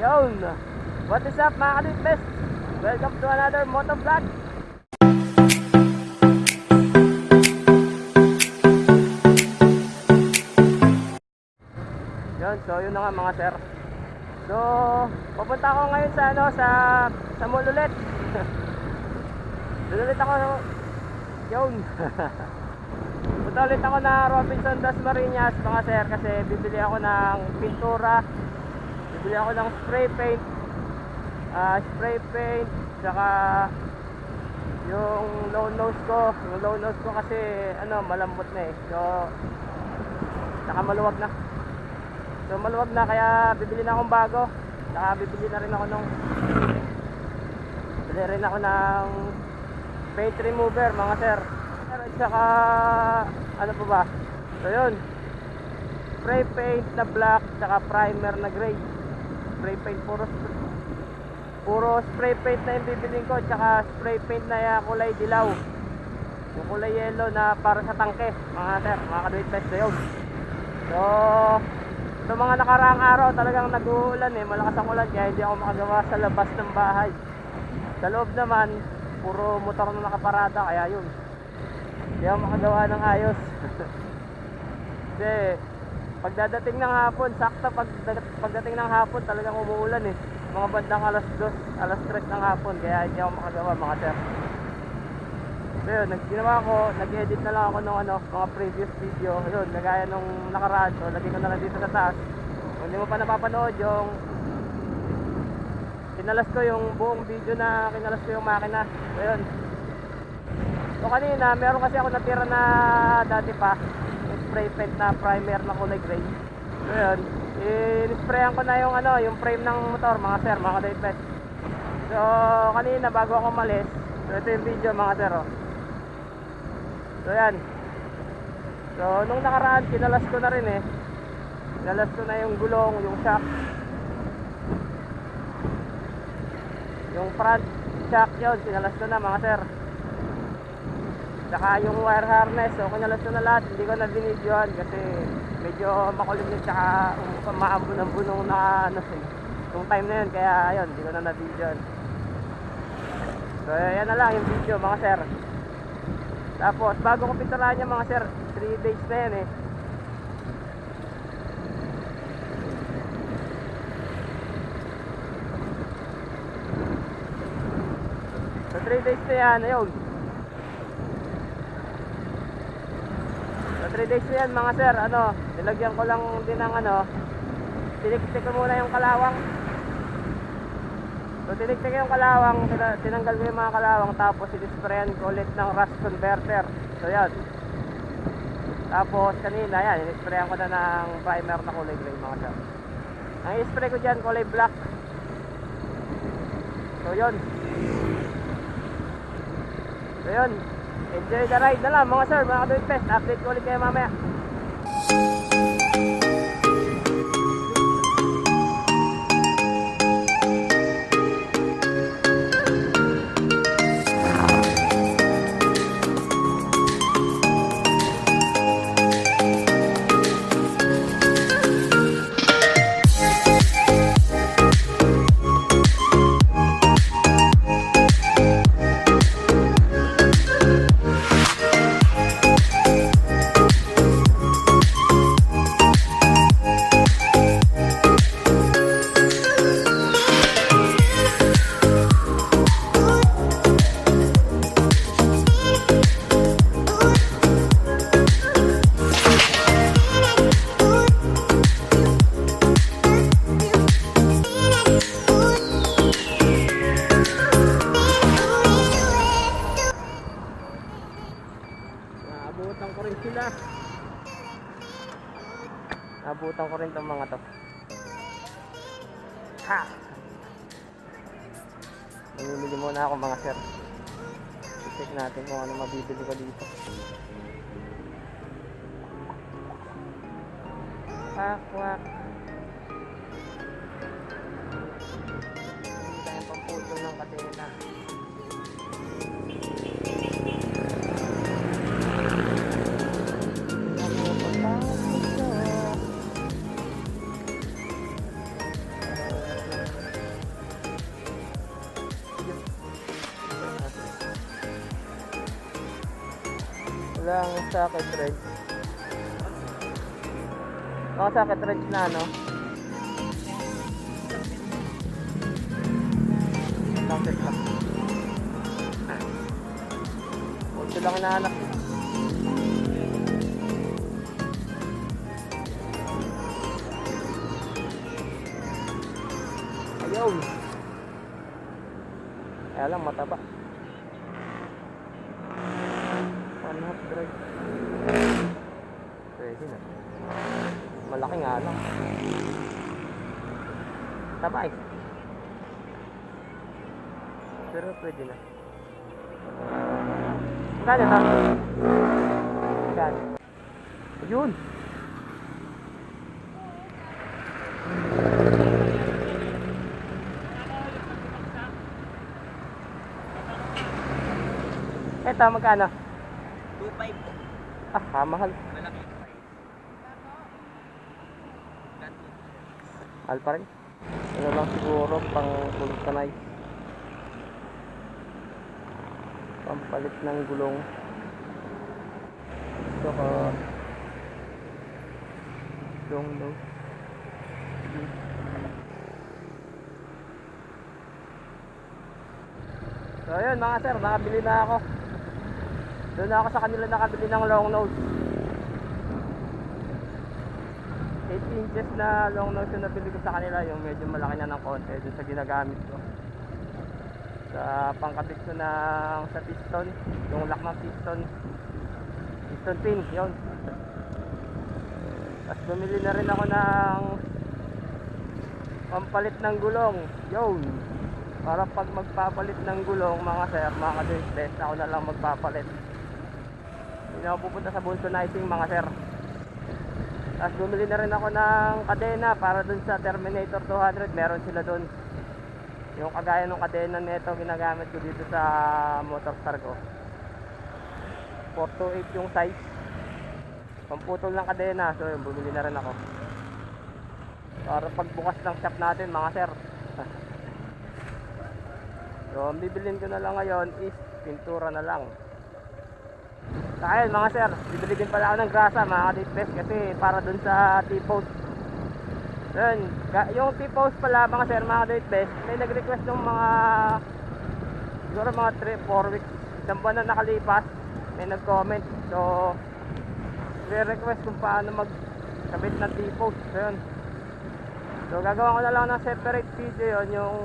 Yun! What is up mga ka-doitbest? Welcome to another MotoVlog. Yun, so yun na nga mga sir. So, pupunta ako ngayon sa sa mall ulit. Doon ulit ako. Yun. Punta ulit ako na Robinson Das Marinas mga sir, kasi bibili ako ng pintura. Bibili ako ng spray paint, saka yung low nose ko kasi malambot na eh. So, saka maluwag na. So maluwag na, kaya bibili na akong bago. Saka bibili na rin ako ng paint remover mga sir. At saka ano pa ba? So yun, spray paint na black, saka primer na gray. Spray paint, puro spray paint na yung bibiling ko. Saka spray paint na kulay dilaw, yung kulay yellow na para sa tangke mga sir, mga ka-doitbest na yun. So mga nakaraang araw talagang nag-uulan eh, malakas ang ulan, kaya hindi ako makagawa sa labas ng bahay. Sa loob naman, puro motor na nakaparada, kaya yun, hindi ako makagawa ng ayos. Kasi pagdating ng hapon, sakto pagdating ng hapon talagang umuulan eh, mga bandang alas 3 ng hapon, kaya hindi ako makagawa mga sir. So yun, nag-edit na lang ako ng mga previous video. Yun, nagaya nung nakaraan. So lagay ko na lang dito sa taas. Kung hindi mo pa napapanood yung kinalas ko yung buong video na kinalas ko yung makina. So yun. So kanina, meron kasi ako natira na dati pa, yung spray paint na primer na kulay gray. So yun, in-sprayan ko na yung frame ng motor mga sir, mga ka-doitbest. So kanina bago ako umalis, so ito yung video mga sir oh. So yan. So nung nakaraan kinalas ko na rin eh. Kinalas ko na yung gulong, yung shock, yung front shock, yun kinalas ko na mga sir. Saka yung wire harness, so kinalas ko na lahat. Hindi ko na binidyohan kasi medyo makulimit, saka maambun-ambunong na yung time na yun, kaya yun, hindi ko na nabidyohan. So yan na lang yung video mga sir. Tapos bago ko pinturahan niya mga sir, 3 days na yan eh. So 3 days na yan, ayun. So 3 days na yan mga sir, nilagyan ko lang din ng tiniktik ko muna yung kalawang. So tiniktik yung kalawang, tinanggal ko yung mga kalawang, tapos sinisprayan ko ulit ng rust converter. So yan. Tapos kanina yan, inisprayan ko na ng primer na kulay gray mga sir. Ang ispray ko dyan kulay black. So yun. So yun, enjoy the ride na lang mga sir, mga ka-doitbest. Update ko ulit kayo mamaya. Abutan ko rin itong mga to. Ha! Namimili muna ako mga sir. I-check natin kung ano mabibili ko dito. Kwak. Hindi tayong pamputol ng kadena. Walang socket wrench. Baka socket wrench na ano. Socket lang. Ito lang hinahanap. Ayun. Kaya lang mataba. 1/2 drive. Pwede na. Malaki nga lang. Taba eh. Pero pwede na. Magkano ito? Magkano? Ayun. Ito, magkano? 2.5. Ah, mahal. Malaki. Mahal pa rin. Ano lang siguro, pang vulcanize. Pampalit ng gulong. Ito ka. Long nose. So ayun mga sir, nakabili na ako. Doon ako sa kanila nakabili ng long nose. 8 inches na long nose yung nabili ko sa kanila, yung medyo malaki na ng konti doon sa ginagamit ko. Sa pangkabit ko ng sa piston, yung lock ng piston pin, yun. Tapos bumili na rin ako ng pampalit ng gulong, yun. Para pag magpapalit ng gulong mga sir, mga ka-doitbest, ako na lang magpapalit. Hindi ako pupunta sa vulcanizing mga sir. Tapos bumili na rin ako ng kadena para dun sa Terminator 200, meron sila dun. Yung kagaya ng kadena nito ginagamit ko dito sa motorstar ko. 428 yung size. Pamputol ng kadena, so yun, bumili na rin ako. Para pagbukas ng shop natin mga sir. So ang bibilin ko na lang ngayon is pintura na lang. Kaya mga sir, bibili din pala ako ng grasa mga ka-doitbest kasi para dun sa T-post. Yun, yung T-post pala mga sir, mga ka-doitbest, may nag-request ng mga siguro mga 3-4 weeks, isang buwan na nakalipas, may nag-comment. So re-request kung paano magkabit ng T-post. So yun, so gagawa ko na lang ng separate video yun, yung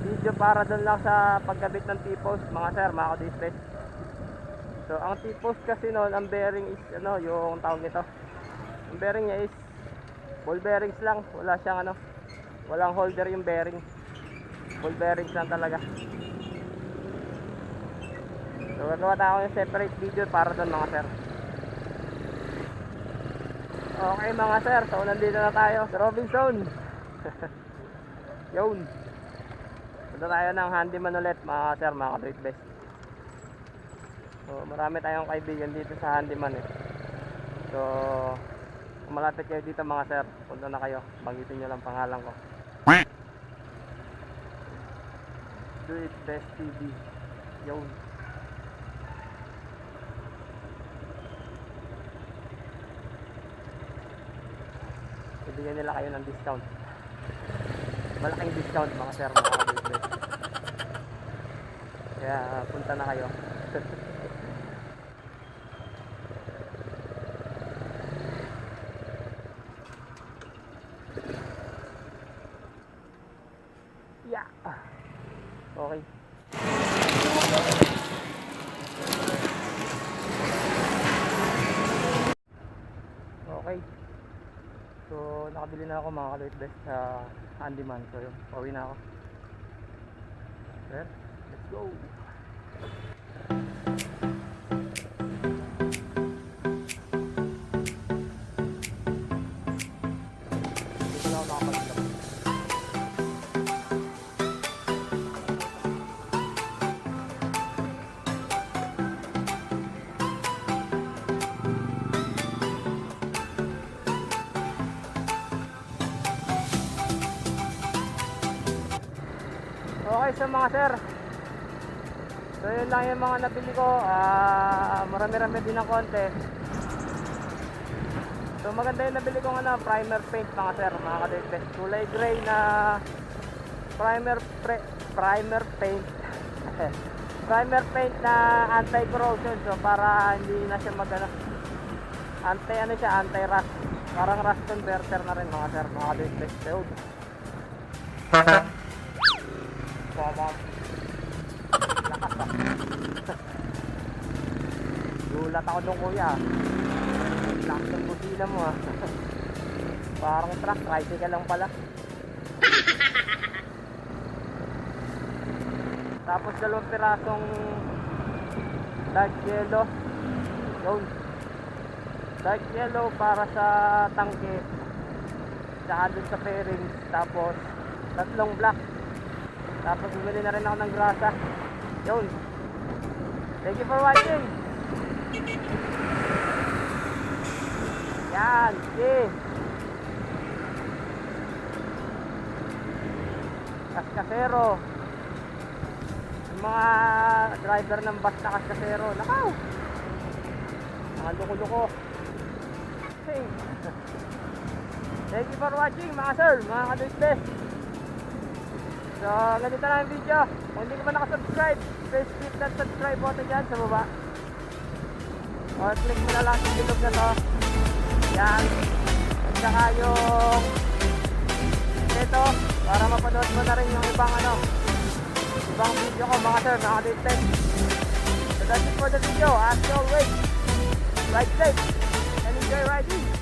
video para dun lang sa pagkabit ng T-post mga sir, mga ka-doitbest. So ang T-post kasi noon, ang bearing is ano, yung tawag nito. Ang bearing niya is ball bearings lang, wala siyang ano, walang holder yung bearing. Ball bearings lang talaga. So gagawa tayo ng separate video para doon mga sir. Okay mga sir, so nandito na tayo sa Robinson. Yun. Punta tayo ng handyman ulit mga sir, mga ka-doitbest. So marami tayong kaibigan dito sa handyman eh. So kung malapit kayo dito mga sir, punta na kayo, banggitin nyo lang pangalan ko. Good Mbb. Yun. Bibigyan nila kayo ng discount. Malaking discount mga sir, mga ka-doitbest. Kaya punta na kayo. Yeah. Okay. Okay. So nakabili na ako mga ka-doitbest sa handyman. So yun, pauwi na ako. Sir, let's go. Dito na ako nakapagdala. Okay so mga sir, so So yun lang yung mga nabili ko. Marami-rami din ng konti. So maganda yung nabili kong primer paint mga sir, mga ka-doitbest. Kulay gray na primer paint. Primer paint na anti-corrosion. So para hindi na siya anti-rust. Parang rust converter na rin mga sir, mga ka-doitbest. So lakas pa. Gulat ako dun kuya. Lakas ng busina mo Parang truck, tricycle lang pala. Tapos 2 pirasong dark yellow. Yun. Dark yellow para sa tangke. Tsaka dun sa fairings. Tapos 3 black. Tapos bumili na rin ako ng grasa. Yun. Thank you for watching. Yan. Okay. Kaskasero. Yung mga driver ng bus na kaskasero. Nakaw. Mga luko-luko. Hey. Thank you for watching mga sir, mga ka-doitbest. So, ganito na yung video. Kung hindi ka pa nakasubscribe, please click that subscribe button dyan sa baba. Or click mo na lang sa bilog na to. Yan. At saka yung ito, para mapanood mo na rin yung ibang video ko mga sir, mga ka-doitbest. So that's it for the video. As always, ride safe and enjoy riding.